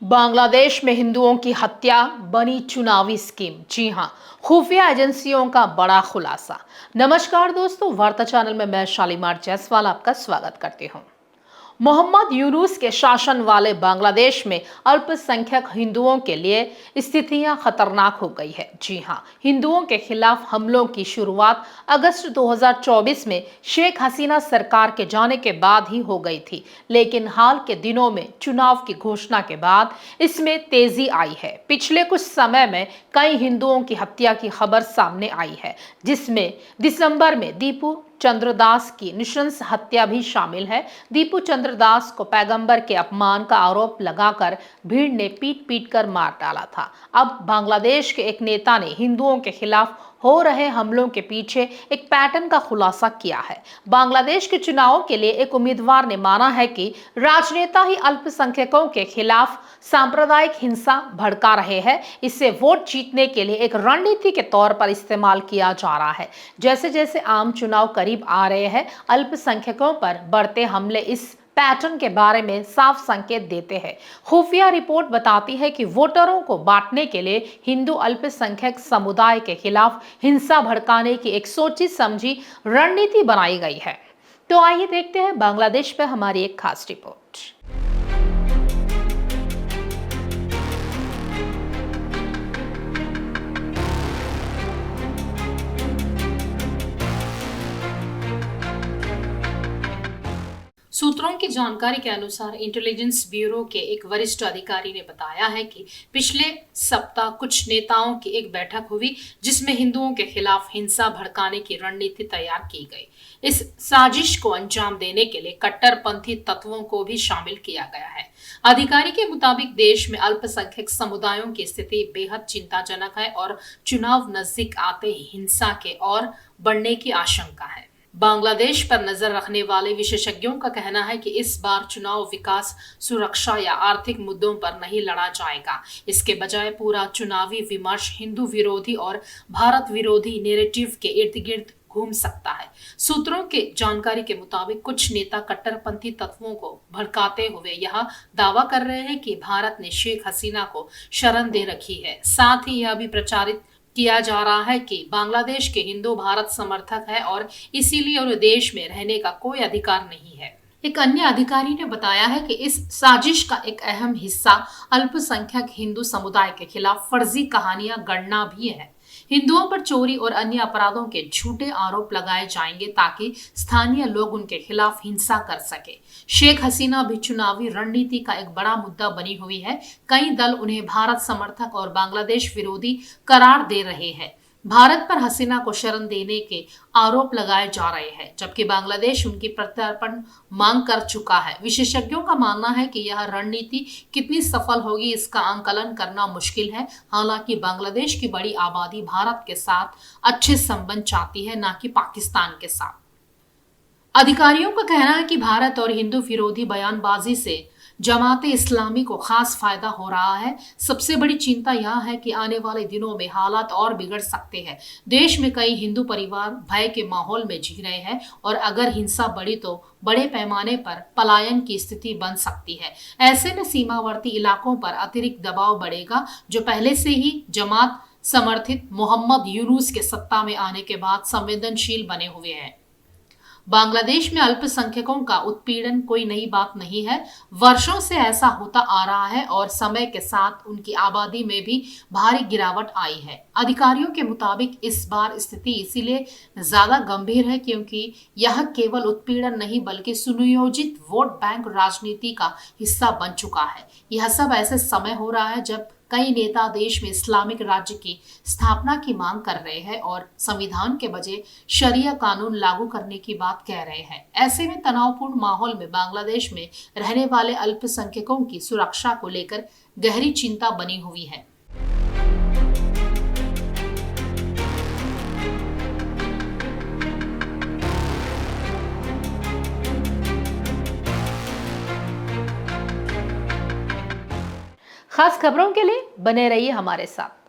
बांग्लादेश में हिंदुओं की हत्या बनी चुनावी स्कीम। जी हां, खुफिया एजेंसियों का बड़ा खुलासा। नमस्कार दोस्तों, वार्ता चैनल में मैं शालीमार जायसवाल आपका स्वागत करती हूं। मोहम्मद यूनुस के शासन वाले बांग्लादेश में अल्पसंख्यक हिंदुओं के लिए स्थितियां खतरनाक हो गई है। जी हां, हिंदुओं के खिलाफ हमलों की शुरुआत अगस्त 2024 में शेख हसीना सरकार के जाने के बाद ही हो गई थी, लेकिन हाल के दिनों में चुनाव की घोषणा के बाद इसमें तेजी आई है। पिछले कुछ समय में कई हिंदुओं की हत्या की खबर सामने आई है, जिसमें दिसंबर में दीपू चंद्रदास की नृशंस हत्या भी शामिल है। दीपू चंद्रदास को पैगंबर के अपमान का आरोप लगाकर भीड़ ने पीट पीट कर मार डाला था। अब बांग्लादेश के एक नेता ने हिंदुओं के खिलाफ हो रहे हमलों के पीछे एक पैटर्न का खुलासा किया है। बांग्लादेश के चुनावों के लिए एक उम्मीदवार ने माना है कि राजनेता ही अल्पसंख्यकों के खिलाफ सांप्रदायिक हिंसा भड़का रहे हैं। इसे वोट जीतने के लिए एक रणनीति के तौर पर इस्तेमाल किया जा रहा है। जैसे जैसे आम चुनाव करीब आ रहे हैं, अल्पसंख्यकों पर बढ़ते हमले इस पैटर्न के बारे में साफ संकेत देते हैं। खुफिया रिपोर्ट बताती है कि वोटरों को बांटने के लिए हिंदू अल्पसंख्यक समुदाय के खिलाफ हिंसा भड़काने की एक सोची समझी रणनीति बनाई गई है। तो आइए देखते हैं बांग्लादेश पर हमारी एक खास रिपोर्ट। सूत्रों की जानकारी के अनुसार इंटेलिजेंस ब्यूरो के एक वरिष्ठ अधिकारी ने बताया है कि पिछले सप्ताह कुछ नेताओं की एक बैठक हुई, जिसमें हिंदुओं के खिलाफ हिंसा भड़काने की रणनीति तैयार की गई। इस साजिश को अंजाम देने के लिए कट्टरपंथी तत्वों को भी शामिल किया गया है। अधिकारी के मुताबिक देश में अल्पसंख्यक समुदायों की स्थिति बेहद चिंताजनक है और चुनाव नजदीक आते ही हिंसा के और बढ़ने की आशंका है। बांग्लादेश पर नजर रखने वाले विशेषज्ञों का कहना है कि इस बार चुनाव विकास, सुरक्षा या आर्थिक मुद्दों पर नहीं लड़ा जाएगा। इसके बजाय पूरा चुनावी विमर्श हिंदू विरोधी और भारत विरोधी नैरेटिव के इर्द गिर्द घूम सकता है। सूत्रों के जानकारी के मुताबिक कुछ नेता कट्टरपंथी तत्वों को भड़काते हुए यह दावा कर रहे हैं कि भारत ने शेख हसीना को शरण दे रखी है। साथ ही यह भी प्रचारित किया जा रहा है कि बांग्लादेश के हिंदू भारत समर्थक है और इसीलिए उन्हें देश में रहने का कोई अधिकार नहीं है। एक अन्य अधिकारी ने बताया है कि इस साजिश का एक अहम हिस्सा अल्पसंख्यक हिंदू समुदाय के खिलाफ फर्जी कहानियां गढ़ना भी है। हिंदुओं पर चोरी और अन्य अपराधों के झूठे आरोप लगाए जाएंगे ताकि स्थानीय लोग उनके खिलाफ हिंसा कर सके। शेख हसीना भी चुनावी रणनीति का एक बड़ा मुद्दा बनी हुई है। कई दल उन्हें भारत समर्थक और बांग्लादेश विरोधी करार दे रहे हैं। भारत पर हसीना को शरण देने के आरोप लगाए जा रहे हैं, जबकि बांग्लादेश उनकी प्रत्यर्पण मांग कर चुका है। विशेषज्ञों का मानना है कि यह रणनीति कितनी सफल होगी इसका आंकलन करना मुश्किल है। हालांकि बांग्लादेश की बड़ी आबादी भारत के साथ अच्छे संबंध चाहती है, न कि पाकिस्तान के साथ। अधिकारियों का कहना है कि भारत और हिंदू विरोधी बयानबाजी से जमाते इस्लामी को खास फायदा हो रहा है। सबसे बड़ी चिंता यह है कि आने वाले दिनों में हालात और बिगड़ सकते हैं। देश में कई हिंदू परिवार भय के माहौल में जी रहे हैं और अगर हिंसा बढ़ी तो बड़े पैमाने पर पलायन की स्थिति बन सकती है। ऐसे में सीमावर्ती इलाकों पर अतिरिक्त दबाव बढ़ेगा, जो पहले से ही जमात समर्थित मोहम्मद यूनुस के सत्ता में आने के बाद संवेदनशील बने हुए हैं। बांग्लादेश में अल्पसंख्यकों का उत्पीड़न कोई नई बात नहीं है। वर्षों से ऐसा होता आ रहा है और समय के साथ उनकी आबादी में भी भारी गिरावट आई है। अधिकारियों के मुताबिक इस बार स्थिति इसीलिए ज्यादा गंभीर है क्योंकि यह केवल उत्पीड़न नहीं बल्कि सुनियोजित वोट बैंक राजनीति का हिस्सा बन चुका है। यह सब ऐसे समय हो रहा है जब कई नेता देश में इस्लामिक राज्य की स्थापना की मांग कर रहे हैं और संविधान के बजाय शरिया कानून लागू करने की बात कह रहे हैं। ऐसे में तनावपूर्ण माहौल में बांग्लादेश में रहने वाले अल्पसंख्यकों की सुरक्षा को लेकर गहरी चिंता बनी हुई है। खास खबरों के लिए बने रहिए हमारे साथ।